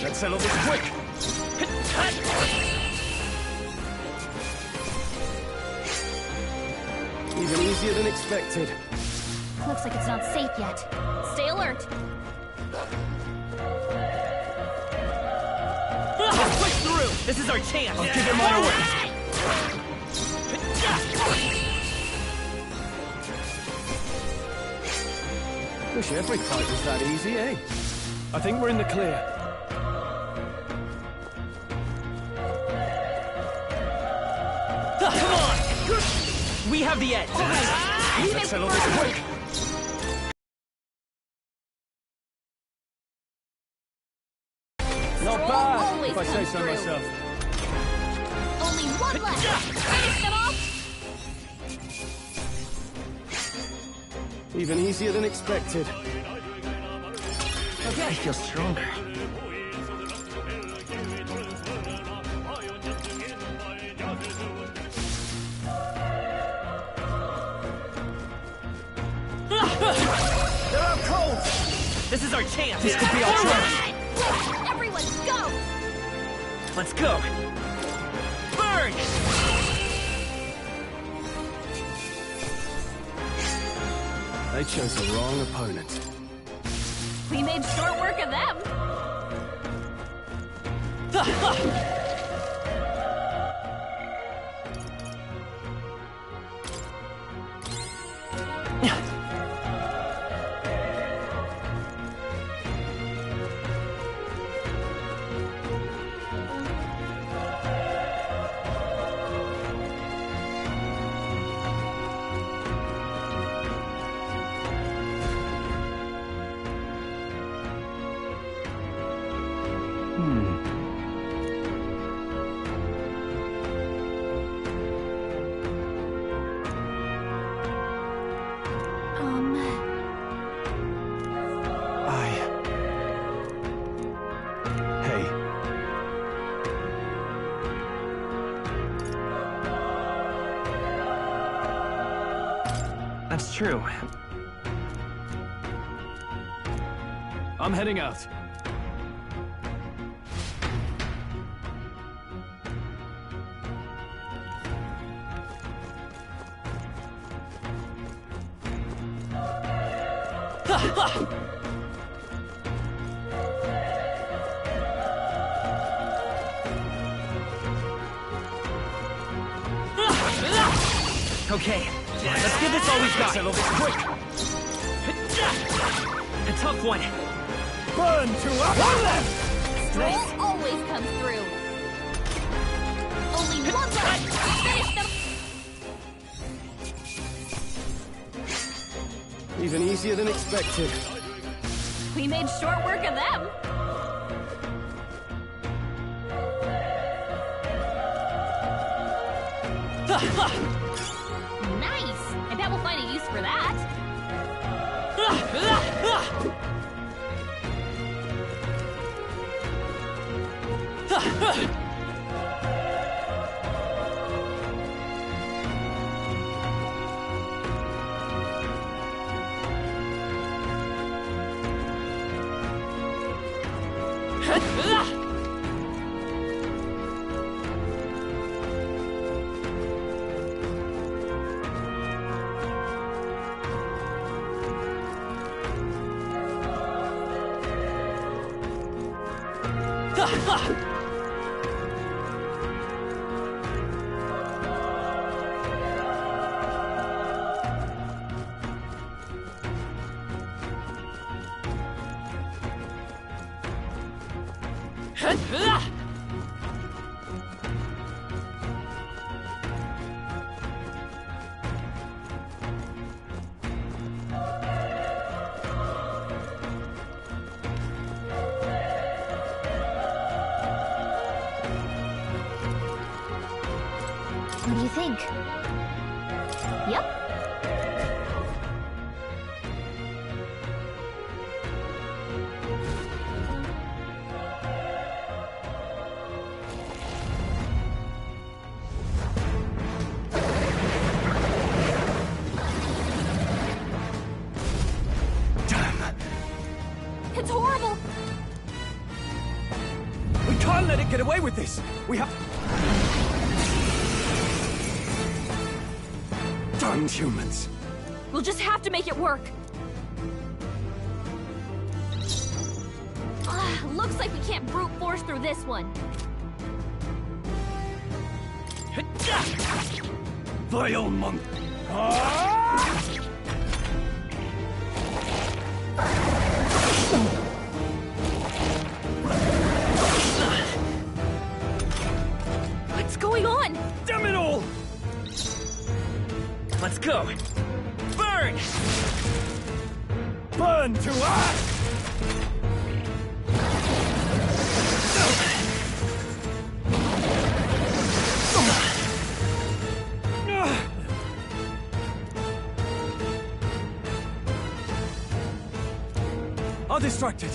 Let's settle this quick! Even easier than expected. Looks like it's not safe yet. Stay alert. Push through! This is our chance! I'll give it my all. Wish every fight was that easy, eh? I think we're in the clear. Come on! We have the edge! Let's settle this quick! Not bad, if I say so myself. Only one left. Finish them off. Even easier than expected. Okay, I feel stronger. They're out cold! This is our chance! This could be our chance! Everyone, go! Let's go! Burn! They chose the wrong opponent. We made short work of them. Hey. That's true. I'm heading out. Okay, let's give this all we've got. Settle this quick! A tough one. Burn to up! One left! Stroll always comes through. Only one left. Finish them. Even easier than expected. We made short work of them. Nice! I bet we'll find a use for that. What do you think? Yep. It's horrible! get away with this. We have... Damned humans. We'll just have to make it work. Looks like we can't brute force through this one. Vile monk. What's going on? Damn it all! Let's go. Burn! Burn to ash! Are distracted.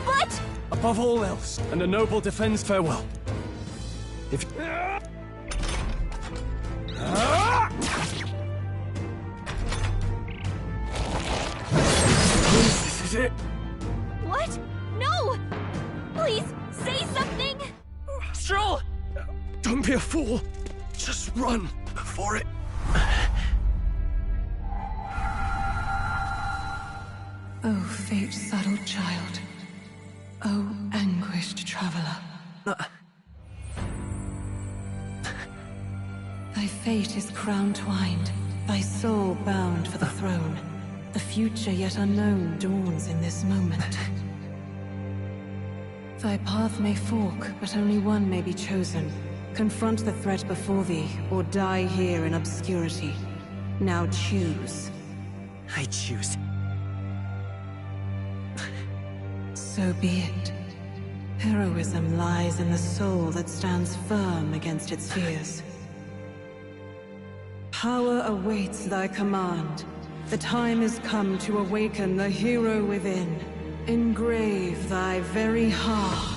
But... Above all else, and a noble defends farewell. If... This is it. What? No! Please, say something! Stroll! Don't be a fool. Just run for it. Oh, fate-saddled child. Oh, anguished traveler. Thy fate is crown-twined, thy soul bound for the throne. The future yet unknown dawns in this moment. Thy path may fork, but only one may be chosen. Confront the threat before thee, or die here in obscurity. Now choose. I choose. So be it. Heroism lies in the soul that stands firm against its fears. Power awaits thy command. The time is come to awaken the hero within. Engrave thy very heart.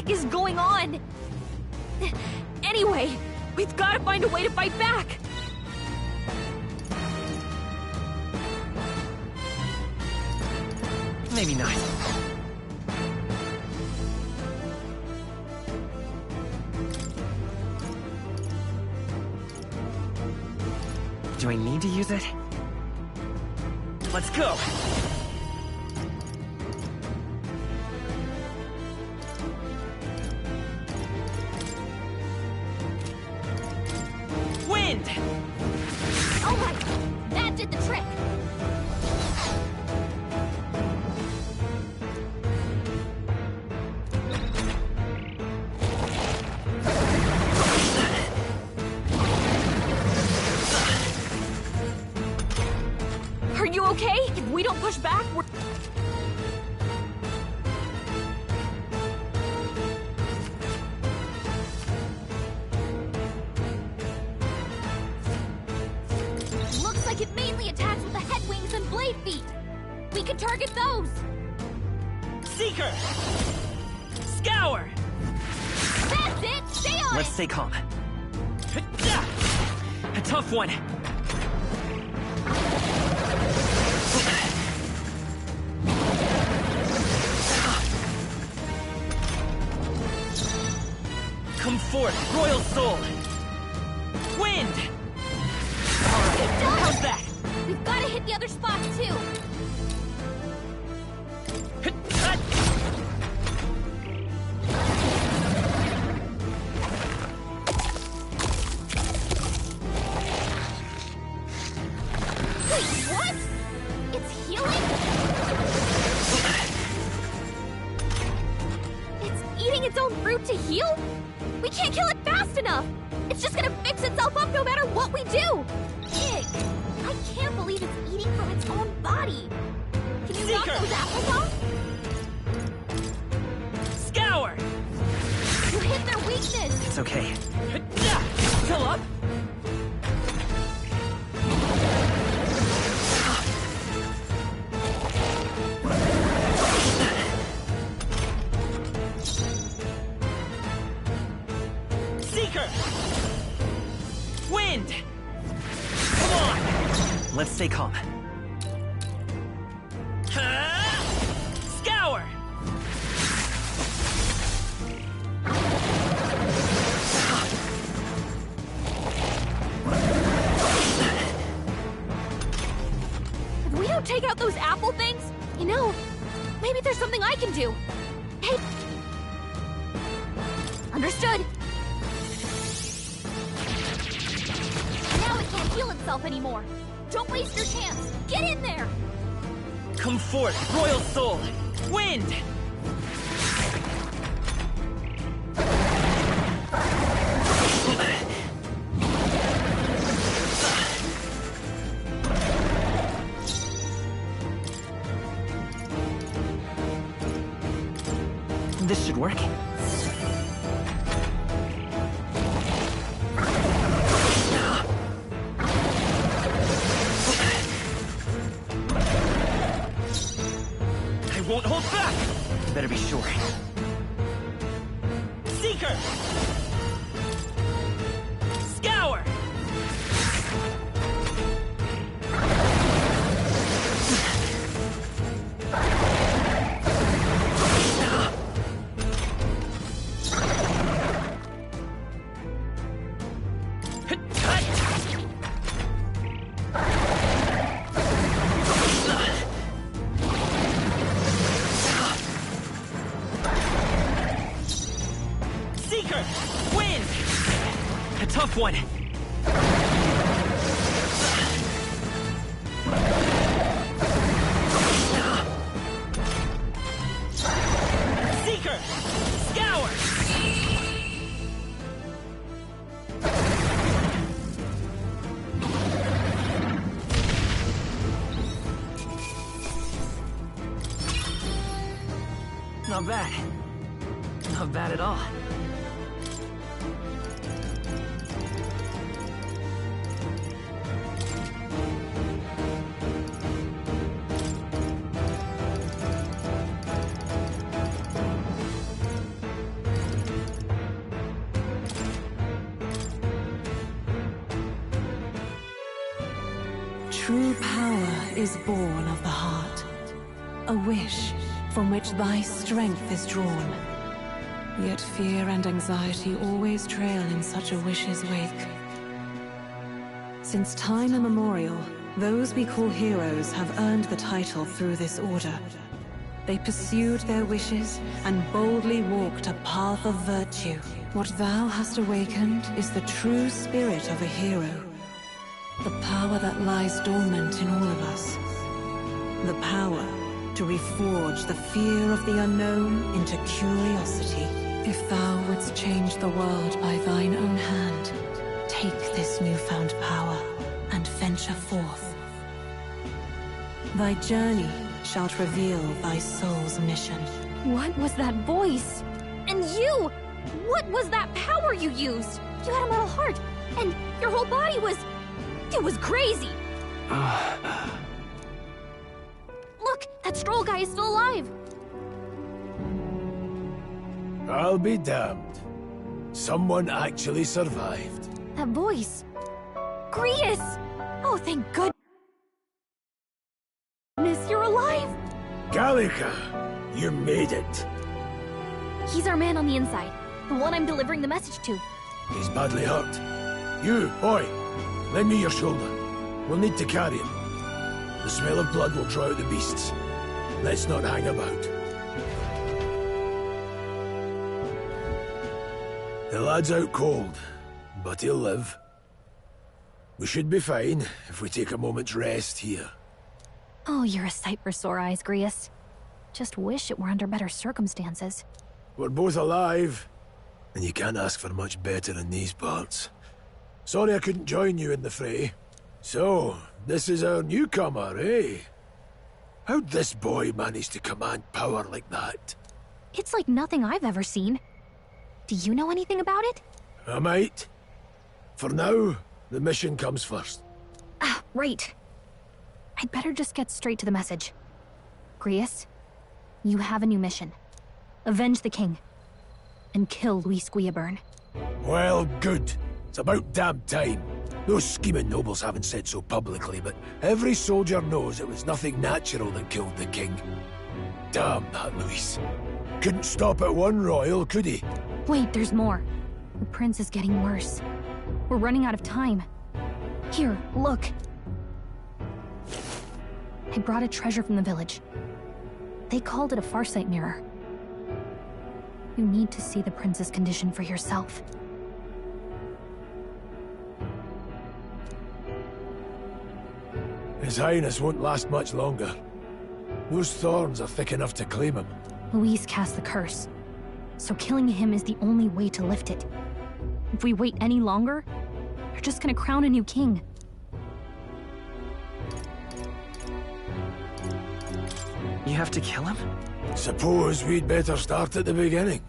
Is going on? Anyway, we've got to find a way to fight back. Maybe not. Do I need to use it? Let's go! Oh my! That did the trick! Are you okay? If we don't push back, we're... It mainly attacks with the head wings and blade feet. We could target those. Seeker! Scour! That's it! Stay on Let's it! stay calm. A tough one. Come forth, Royal Soul! Wind! How's that? We've got to hit the other spots, too. heal? We can't kill it fast enough! It's just gonna fix itself up no matter what we do! Ig! I can't believe it's eating from its own body! Can you knock those apples off? Scour! You hit their weakness! It's okay. Fill up! Seeker! Wind! Come on! Let's stay calm. Scour! If we don't take out those apple things, you know, maybe there's something I can do. Hey! Understood. Now it can't heal itself anymore. Don't waste your chance. Get in there! Come forth, Royal Soul! Wind! This should work. I won't hold back! You better be sure. Seeker! Scour! Seeker! Wind! A tough one. Seeker! Scour! Not bad. Not bad at all. True power is born of the heart, a wish from which thy strength is drawn. Yet fear and anxiety always trail in such a wish's wake. Since time immemorial, those we call heroes have earned the title through this order. They pursued their wishes and boldly walked a path of virtue. What thou hast awakened is the true spirit of a hero. The power that lies dormant in all of us. The power to reforge the fear of the unknown into curiosity. If thou wouldst change the world by thine own hand, take this newfound power and venture forth. Thy journey shalt reveal thy soul's mission. What was that voice? And you! What was that power you used? You had a metal heart, and your whole body was... It was crazy! Look, that Stroll guy is still alive! I'll be damned. Someone actually survived. That voice... Grius! Oh, thank goodness you're alive! Gallica, you made it. He's our man on the inside, the one I'm delivering the message to. He's badly hurt. You, boy, lend me your shoulder. We'll need to carry him. The smell of blood will draw out the beasts. Let's not hang about. The lad's out cold, but he'll live. We should be fine if we take a moment's rest here. Oh, you're a sight for sore eyes, Grius. Just wish it were under better circumstances. We're both alive. And you can't ask for much better in these parts. Sorry I couldn't join you in the fray. So, this is our newcomer, eh? How'd this boy manage to command power like that? It's like nothing I've ever seen. Do you know anything about it? I might. For now, the mission comes first. Ah, right. I'd better just get straight to the message. Grius, you have a new mission. Avenge the king. And kill Luis Guillaburn. Well, good. It's about damn time. Those scheming nobles haven't said so publicly, but every soldier knows it was nothing natural that killed the king. Damn that Luis. Couldn't stop at one royal, could he? Wait, there's more. The prince is getting worse. We're running out of time. Here, look. I brought a treasure from the village. They called it a farsight mirror. You need to see the prince's condition for yourself. His Highness won't last much longer. Those thorns are thick enough to claim him. Luis cast the curse, so killing him is the only way to lift it. If we wait any longer, they're just gonna crown a new king. You have to kill him? Suppose we'd better start at the beginning.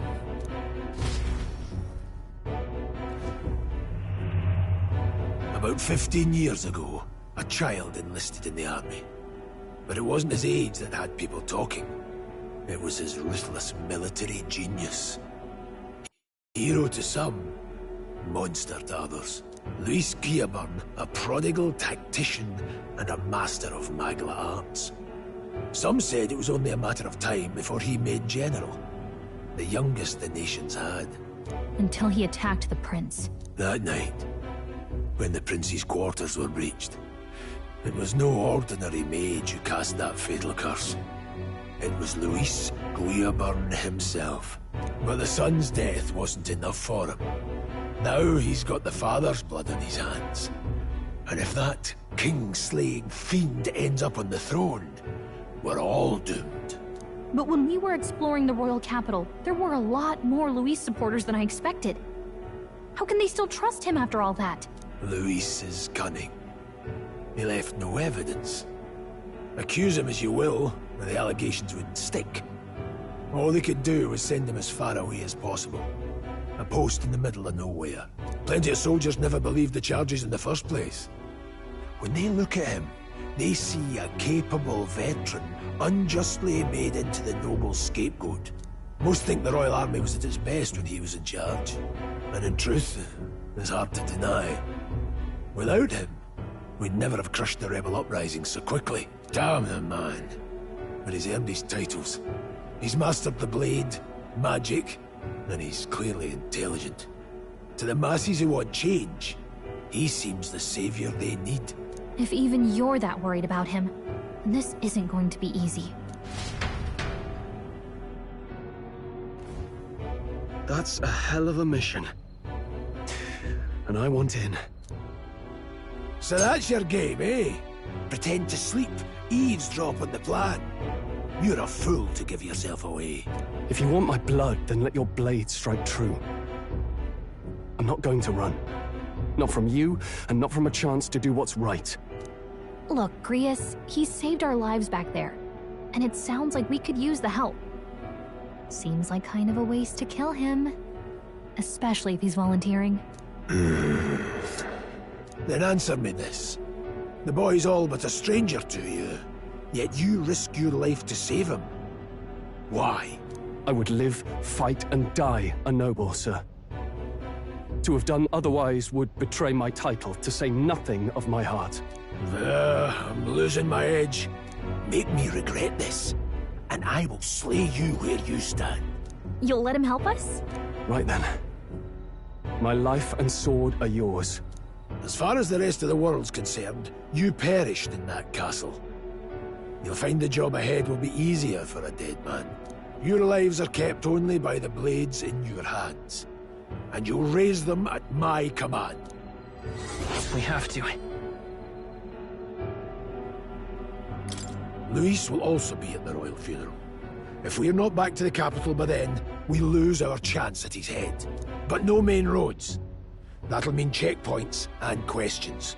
About 15 years ago, a child enlisted in the army. But it wasn't his age that had people talking. It was his ruthless military genius. Hero to some, monster to others. Luis Guillaburn, a prodigal tactician and a master of Magla arts. Some said it was only a matter of time before he made general. The youngest the nations had. Until he attacked the prince. That night, when the prince's quarters were breached, it was no ordinary mage who cast that fatal curse. It was Luis Guillaburn himself. But the son's death wasn't enough for him. Now he's got the father's blood on his hands. And if that king-slaying fiend ends up on the throne, we're all doomed. But when we were exploring the royal capital, there were a lot more Luis supporters than I expected. How can they still trust him after all that? Luis is cunning. He left no evidence. Accuse him as you will, but the allegations wouldn't stick. All they could do was send him as far away as possible. A post in the middle of nowhere. Plenty of soldiers never believed the charges in the first place. When they look at him, they see a capable veteran unjustly made into the noble scapegoat. Most think the Royal Army was at its best when he was in charge. And in truth, it's hard to deny. Without him, we'd never have crushed the rebel uprising so quickly. Damn the man. But he's earned his titles. He's mastered the blade, magic, and he's clearly intelligent. To the masses who want change, he seems the savior they need. If even you're that worried about him, then this isn't going to be easy. That's a hell of a mission. And I want in. So that's your game, eh? Pretend to sleep, eavesdrop on the plan. You're a fool to give yourself away. If you want my blood, then let your blade strike true. I'm not going to run. Not from you, and not from a chance to do what's right. Look, Grius, he saved our lives back there. And it sounds like we could use the help. Seems like kind of a waste to kill him. Especially if he's volunteering. Then answer me this. The boy's all but a stranger to you, yet you risk your life to save him. Why? I would live, fight, and die a noble, sir. To have done otherwise would betray my title, to say nothing of my heart. I'm losing my edge. Make me regret this, and I will slay you where you stand. You'll let him help us? Right then. My life and sword are yours. As far as the rest of the world's concerned, you perished in that castle. You'll find the job ahead will be easier for a dead man. Your lives are kept only by the blades in your hands. And you'll raise them at my command. We have to. Luis will also be at the royal funeral. If we're not back to the capital by then, we lose our chance at his head. But no main roads. That'll mean checkpoints and questions.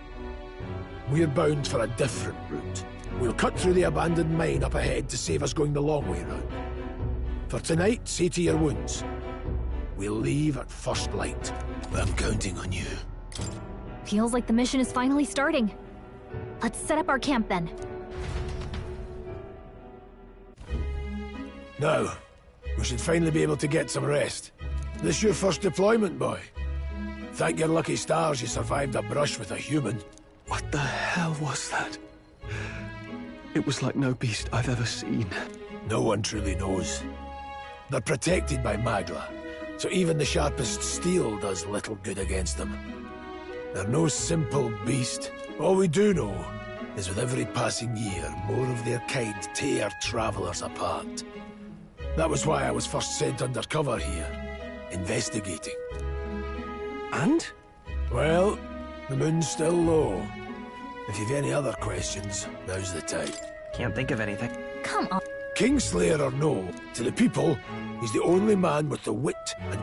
We're bound for a different route. We'll cut through the abandoned mine up ahead to save us going the long way round. For tonight, see to your wounds. We'll leave at first light. I'm counting on you. Feels like the mission is finally starting. Let's set up our camp then. Now, we should finally be able to get some rest. This your first deployment, boy? Thank your lucky stars you survived a brush with a human. What the hell was that? It was like no beast I've ever seen. No one truly knows. They're protected by Magla, so even the sharpest steel does little good against them. They're no simple beast. All we do know is with every passing year, more of their kind tear travelers apart. That was why I was first sent undercover here, investigating. And? Well, the moon's still low. If you've any other questions, now's the time. Can't think of anything. Come on. Kingslayer or no, to the people, he's the only man with the wit and